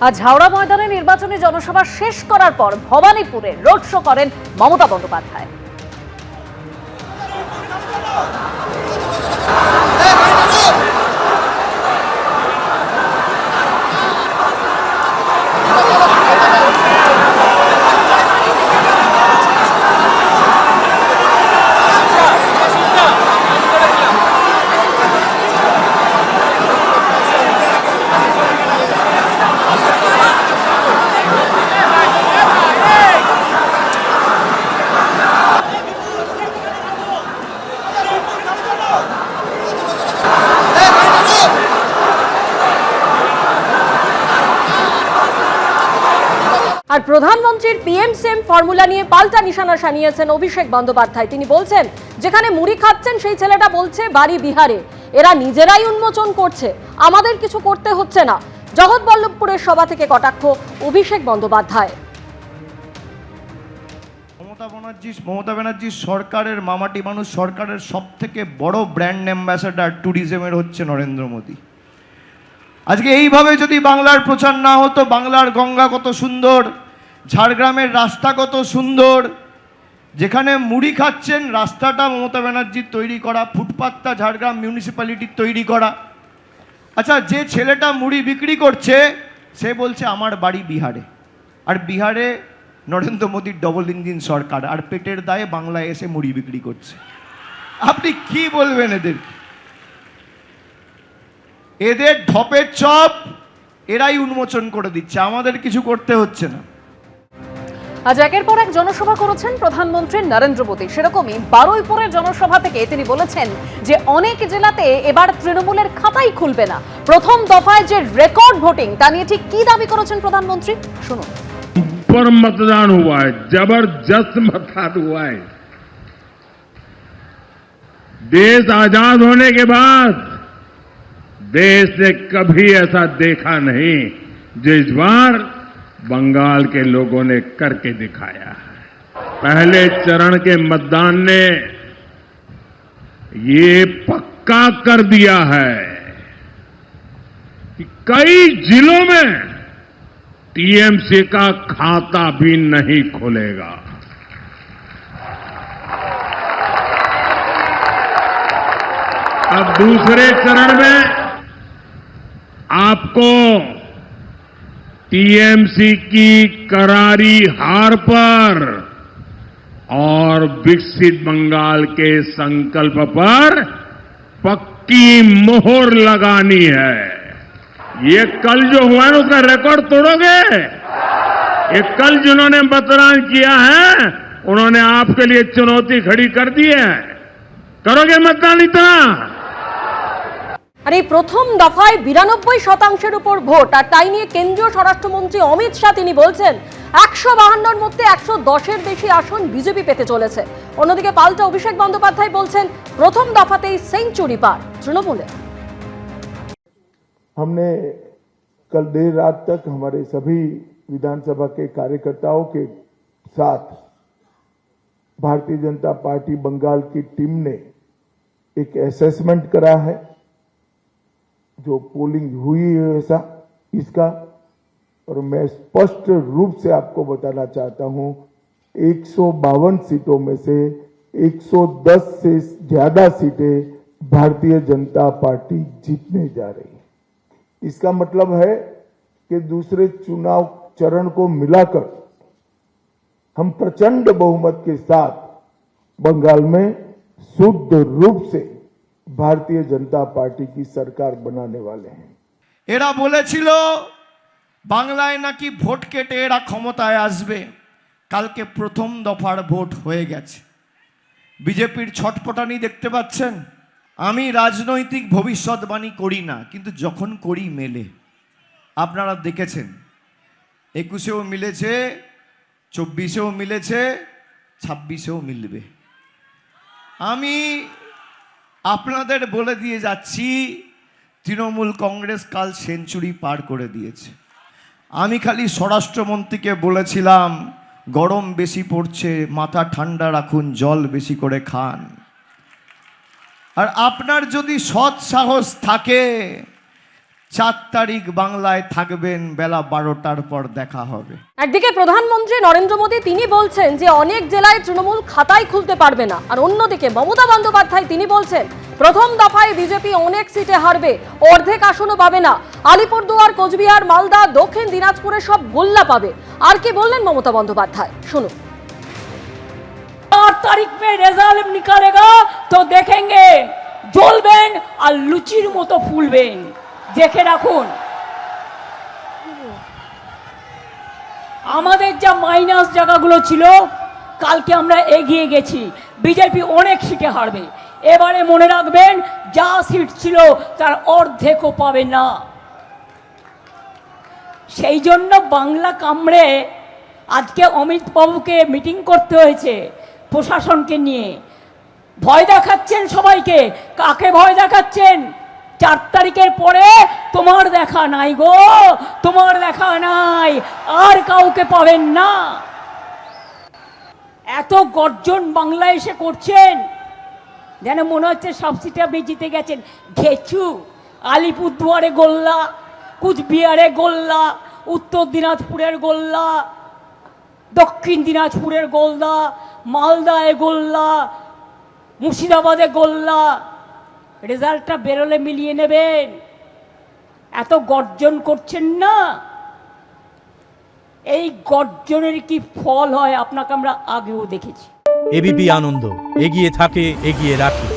আজ হাওড়া ময়দানে নির্বাচনী জনসভা শেষ করার পর ভবানীপুরে রোড শো করেন মমতা বন্দ্যোপাধ্যায়। আর প্রধানমন্ত্রীর পিএম-সিএম ফর্মুলা নিয়ে পাল্টা নিশানা সানিয়েছেন অভিষেক বন্দ্যোপাধ্যায়। তিনি বলছেন, যেখানে মুড়ি খাচ্ছেন সেই ছেলেটা বলছে বাড়ি বিহারে, এরা নিজেরাই উন্মোচন করছে, আমাদের কিছু করতে হচ্ছে না। জগৎবল্লভপুরের সভা থেকে কটাক্ষ অভিষেক বন্দ্যোপাধ্যায়। মমতা ব্যানার্জি সরকারের মামাটি মানুষ, সরকারের সব থেকে বড় ব্র্যান্ড অ্যাম্বাসাডার ট্যুরিজমের হচ্ছে নরেন্দ্র মোদী। আজকে এইভাবে যদি বাংলার প্রচার না হতো, বাংলার গঙ্গা কত সুন্দর, ঝাড়গ্রামের রাস্তা কত সুন্দর, যেখানে মুড়ি খাচ্ছেন রাস্তাটা মমতা ব্যানার্জির তৈরি করা, ফুটপাতটা ঝাড়গ্রাম মিউনিসিপ্যালিটির তৈরি করা। আচ্ছা, যে ছেলেটা মুড়ি বিক্রি করছে সে বলছে আমার বাড়ি বিহারে, আর বিহারে নরেন্দ্র মোদীর ডবল ইঞ্জিন সরকার, আর পেটের দায়ে বাংলায় এসে মুড়ি বিক্রি করছে। আপনি কি বলবেন এদের? এদের ঢপের চপ এরাই উন্মোচন করে দিচ্ছে, আমাদের কিছু করতে হচ্ছে না। আজ একের পর এক জনসভা করেছেন প্রধানমন্ত্রী নরেন্দ্র মোদী। সেরকমই বারুইপুরের জনসভা থেকে তিনি বলেছেন যে অনেক জেলাতে এবার তৃণমূলের খাতাই খুলবে না। প্রথম দফায় যে রেকর্ড ভোটিং তা নিয়ে ঠিক কি দাবি করেছেন প্রধানমন্ত্রী, শুনুন। पर मतदान हुआ है, जबरदस्त मतदान हुआ है। देश आजाद होने के बाद देश ने कभी ऐसा देखा नहीं जो इस बार बंगाल के लोगों ने करके दिखाया है। पहले चरण के मतदान ने ये पक्का कर दिया है कि कई जिलों में टीएमसी का खाता भी नहीं खुलेगा। अब दूसरे चरण में आपको टीएमसी की करारी हार पर और विकसित बंगाल के संकल्प पर पक्की मोहर लगानी है। ये कल जो हुआ है उसका रिकॉर्ड तोड़ोगे? ये कल जिन्होंने मतदान किया है उन्होंने आपके लिए चुनौती खड़ी कर दी है, करोगे मतदान इतना? আর এই প্রথম দফায় 92% উপর ভোট, আর তাই নিয়ে কেন্দ্রীয় স্বরাষ্ট্রমন্ত্রী অমিত শাহ তিনি বলছেন 152-র মধ্যে 110-এর বেশি আসন বিজেপি পেতে চলেছে। অন্যদিকে পাল্টা অভিষেক বন্দ্যোপাধ্যায় বলছেন প্রথম দফাতেই সেঞ্চুরি পার তৃণমূলে। हमने कल देर रात तक हमारे सभी विधानसभा के कार्यकर्ताओं के साथ भारतीय जनता पार्टी बंगाल की टीम ने एक असेसमेंट करा है, जो पोलिंग हुई है ऐसा इसका, और मैं स्पष्ट रूप से आपको बताना चाहता हूं 152 सीटों में से 110 से ज्यादा सीटें भारतीय जनता पार्टी जीतने जा रही है। इसका मतलब है कि दूसरे चुनाव चरण को मिलाकर हम प्रचंड बहुमत के साथ बंगाल में शुद्ध रूप से भारतीय जनता पार्टी की सरकार बनाने वाले हैं। এরা বলেছিল বাংলায় নাকি ভোট কেটে এরা ক্ষমতায় আসবে। কালকে প্রথম দফার ভোট হয়ে গেছে। বিজেপির ছটপটানি দেখতে পাচ্ছেন। আমি রাজনৈতিক ভবিষ্যৎবাণী করি না, কিন্তু যখন করি মেলে। আপনারা দেখেছেন 21-এও মিলেছে, 24-এও মিলেছে, 26-এও মিলবে। আমি আপনাদের বলে দিয়ে যাচ্ছি তৃণমূল কংগ্রেস কাল সেঞ্চুরি পার করে দিয়েছে। আমি খালি স্বরাষ্ট্রমন্ত্রীকে বলেছিলাম গরম বেশি পড়ছে, মাথা ঠান্ডা রাখুন, জল বেশি করে খান। আর আপনার যদি সৎ সাহস থাকে 4 তারিখ বাংলায় থাকবেন, বেলা 12টার পর দেখা হবে। একদিকে প্রধানমন্ত্রী নরেন্দ্র মোদী তিনি বলছেন যে অনেক জেলায় তৃণমূল খাতাই খুলতে পারবে না, আর অন্যদিকে মমতা বন্দ্যোপাধ্যায় তিনি বলছেন প্রথম দফায় বিজেপি অনেক সিটে হারবে, অর্ধেক আসনও পাবে না। আলিপুরদুয়ার, কোচবিহার, মালদা, দক্ষিণ দিনাজপুরে সব গোল্লা পাবে। আর কি বললেন মমতা বন্দ্যোপাধ্যায়, শুনুন। 8 तारीख में रिजल्ट निकालेगा तो देखेंगे জ্বলবেন আর লুচির মতো ফুলবেন, দেখে রাখুন। আমাদের যা মাইনাস জায়গাগুলো ছিল কালকে আমরা এগিয়ে গেছি, বিজেপি অনেক সিটে হারবে। এবারে মনে রাখবেন যা সিট ছিল তার অর্ধেকও পাবে না। সেই জন্য বাংলা কামড়ে আজকে অমিত বাবুকে মিটিং করতে হয়েছে প্রশাসনকে নিয়ে। ভয় দেখাচ্ছেন সবাইকে। কাকে ভয় দেখাচ্ছেন? 4 তারিখের পরে তোমার দেখা নাই গো, তোমার দেখা নাই, আর কাউকে পাবেন না। এত গর্জন বাংলায় এসে করছেন যেন মনে হচ্ছে সব সিটে আপনি জিতে গেছেন। ঘেচু। আলিপুরদুয়ারে গোল্লা, কুচবিহারে গোল্লা, উত্তর দিনাজপুরের গোল্লা, দক্ষিণ দিনাজপুরের গোল্লা, মালদায় গোল্লা, মুর্শিদাবাদে গোল্লা। রেজাল্টটা বেরোলে মিলিয়ে নেবেন। এত গর্জন করছেন না, এই গর্জনের কি ফল হয় আপনাকে আমরা আগেও দেখেছি। এবিপি আনন্দ, এগিয়ে থাকে, এগিয়ে রাখে।